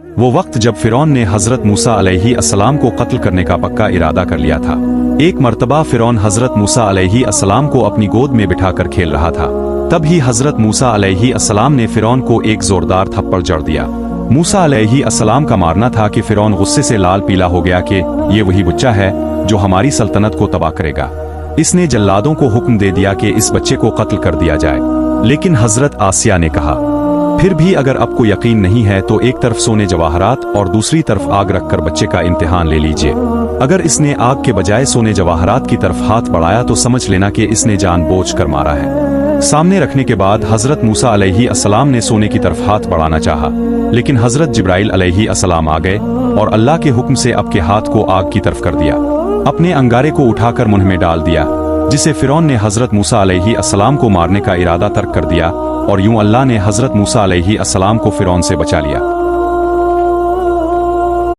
وہ وقت جب فرعون نے حضرت موسیٰ علیہ السلام کو قتل کرنے کا پکا ارادہ کر لیا تھا۔ ایک مرتبہ فرعون حضرت موسیٰ علیہ السلام کو اپنی گود میں بٹھا کر کھیل رہا تھا، تب ہی حضرت موسیٰ علیہ السلام نے فرعون کو ایک زوردار تھپڑ جڑ دیا۔ موسیٰ علیہ السلام کا ماننا تھا کہ فرعون غصے سے لال پیلا ہو گیا کہ یہ وہی بچہ ہے جو ہماری سلطنت کو تباہ کرے گا۔ اس نے جلادوں کو حکم دے دیا کہ اس بچے کو قتل کر دیا جائے، لیکن حضرت آسیہ نے کہا پھر بھی اگر آپ کو یقین نہیں ہے تو ایک طرف سونے جواہرات اور دوسری طرف آگ رکھ کر بچے کا امتحان لے لیجئے۔ اگر اس نے آگ کے بجائے سونے جواہرات کی طرف ہاتھ بڑھایا تو سمجھ لینا کہ اس نے جان بوجھ کر مارا ہے۔ سامنے رکھنے کے بعد حضرت موسیٰ علیہ السلام نے سونے کی طرف ہاتھ بڑھانا چاہا، لیکن حضرت جبرائیل علیہ السلام آ گئے اور اللہ کے حکم سے آپ کے ہاتھ کو آگ کی طرف کر دیا۔ اپنے انگارے کو اٹھا کر منہ میں ڈال دیا، جسے فرعون نے حضرت موسیٰ علیہ السلام کو مارنے کا ارادہ ترک کر دیا، اور یوں اللہ نے حضرت موسیٰ علیہ السلام کو فرعون سے بچا لیا۔